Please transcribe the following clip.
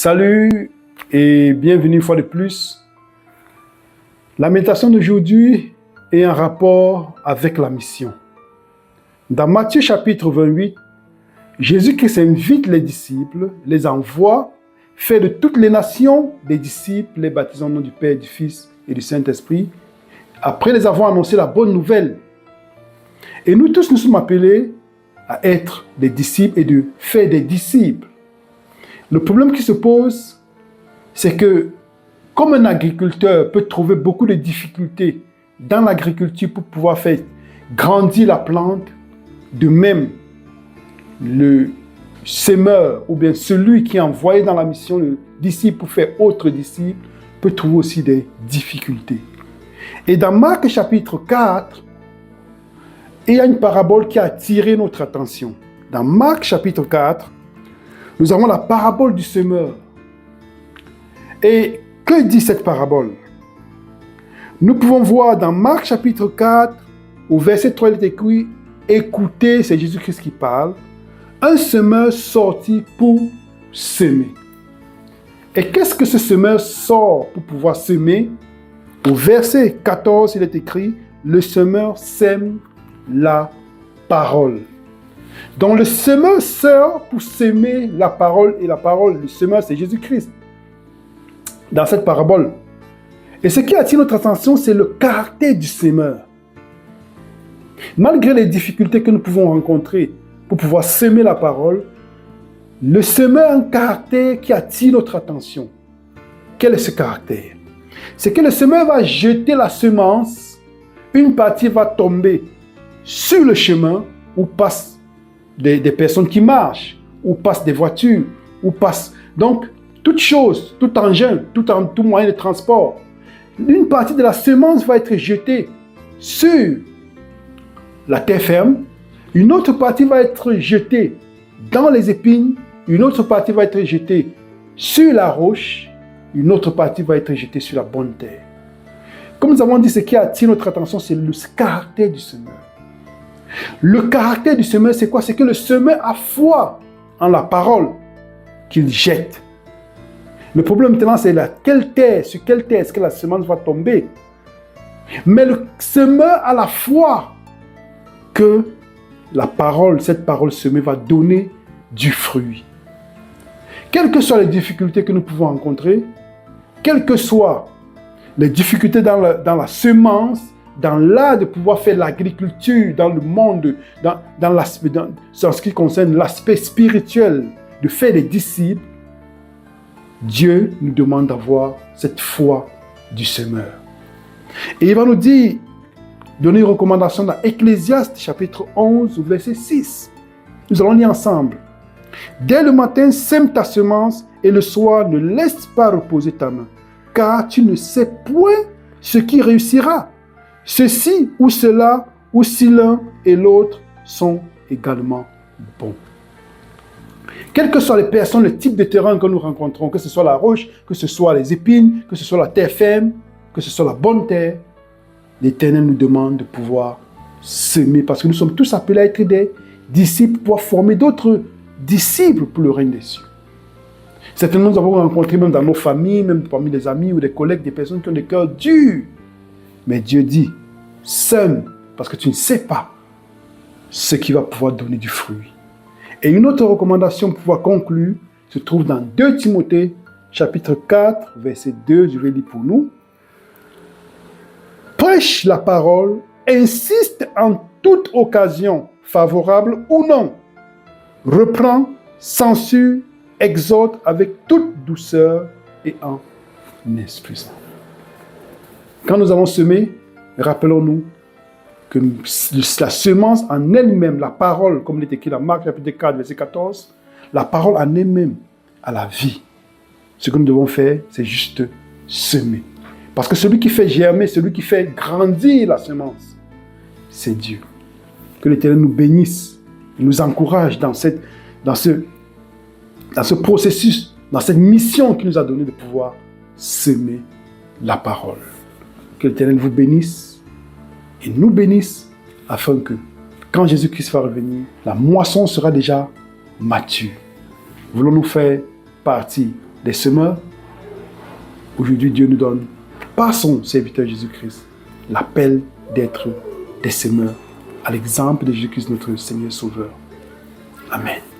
Salut et bienvenue une fois de plus. La méditation d'aujourd'hui est en rapport avec la mission. Dans Matthieu chapitre 28, Jésus-Christ invite les disciples, les envoie, fait de toutes les nations des disciples, les baptisant au nom du Père, du Fils et du Saint-Esprit, après les avoir annoncé la bonne nouvelle. Et nous tous, nous sommes appelés à être des disciples et de faire des disciples. Le problème qui se pose, c'est que comme un agriculteur peut trouver beaucoup de difficultés dans l'agriculture pour pouvoir faire grandir la plante, de même, le semeur ou bien celui qui est envoyé dans la mission, le disciple pour faire autre disciple, peut trouver aussi des difficultés. Et dans Marc chapitre 4, il y a une parabole qui a attiré notre attention. Dans Marc chapitre 4, nous avons la parabole du semeur. Et que dit cette parabole? Nous pouvons voir dans Marc chapitre 4, au verset 3, il est écrit, écoutez, c'est Jésus-Christ qui parle, un semeur sorti pour semer. Et qu'est-ce que ce semeur sort pour pouvoir semer? Au verset 14, il est écrit, le semeur sème la parole. Donc le semeur sort pour semer la parole, et la parole, le semeur, c'est Jésus-Christ. Dans cette parabole. Et ce qui attire notre attention, c'est le caractère du semeur. Malgré les difficultés que nous pouvons rencontrer pour pouvoir semer la parole, le semeur a un caractère qui attire notre attention. Quel est ce caractère? C'est que le semeur va jeter la semence, une partie va tomber sur le chemin où passent des personnes qui marchent, où passent des voitures, où passent... Donc, toute chose, tout engin, tout moyen de transport, une partie de la semence va être jetée sur la terre ferme, une autre partie va être jetée dans les épines, une autre partie va être jetée sur la roche, une autre partie va être jetée sur la bonne terre. Comme nous avons dit, ce qui attire notre attention, c'est le caractère du semeur. Le caractère du semeur, c'est quoi? C'est que le semeur a foi en la parole qu'il jette. Le problème maintenant, c'est sur quelle terre est-ce que la semence va tomber. Mais le semeur a la foi que la parole, cette parole semée va donner du fruit. Quelles que soient les difficultés que nous pouvons rencontrer, quelles que soient les difficultés dans la semence, dans l'art de pouvoir faire l'agriculture, dans le monde, dans ce qui concerne l'aspect spirituel, de faire des disciples, Dieu nous demande d'avoir cette foi du semeur. Et il va nous dire, donner une recommandation dans Ecclésiaste chapitre 11, verset 6. Nous allons lire ensemble. Dès le matin, sème ta semence et le soir, ne laisse pas reposer ta main, car tu ne sais point ce qui réussira. Ceci ou cela, ou si l'un et l'autre sont également bons. Quelles que soient les personnes, le type de terrain que nous rencontrons, que ce soit la roche, que ce soit les épines, que ce soit la terre ferme, que ce soit la bonne terre, l'Éternel nous demande de pouvoir semer, parce que nous sommes tous appelés à être des disciples pour former d'autres disciples pour le règne des cieux. Certainement, nous avons rencontré même dans nos familles, même parmi des amis ou des collègues, des personnes qui ont des cœurs durs. Mais Dieu dit, sème, parce que tu ne sais pas ce qui va pouvoir donner du fruit. Et une autre recommandation pour pouvoir conclure se trouve dans 2 Timothée, chapitre 4, verset 2, je vais lire pour nous. Prêche la parole, insiste en toute occasion, favorable ou non. Reprend, censure, exhorte avec toute douceur et en instruisant. Quand nous allons semer, rappelons-nous que la semence en elle-même, la parole, comme il est écrit dans Marc chapitre 4, verset 14, la parole en elle-même a la vie. Ce que nous devons faire, c'est juste semer. Parce que celui qui fait germer, celui qui fait grandir la semence, c'est Dieu. Que l'Éternel nous bénisse, nous encourage dans ce processus, dans cette mission qu'il nous a donnée de pouvoir semer la parole. Que l'Éternel vous bénisse et nous bénisse afin que, quand Jésus-Christ va revenir, la moisson sera déjà mature. Voulons-nous faire partie des semeurs. Aujourd'hui, Dieu nous donne, par son serviteur Jésus-Christ, l'appel d'être des semeurs, à l'exemple de Jésus-Christ, notre Seigneur Sauveur. Amen.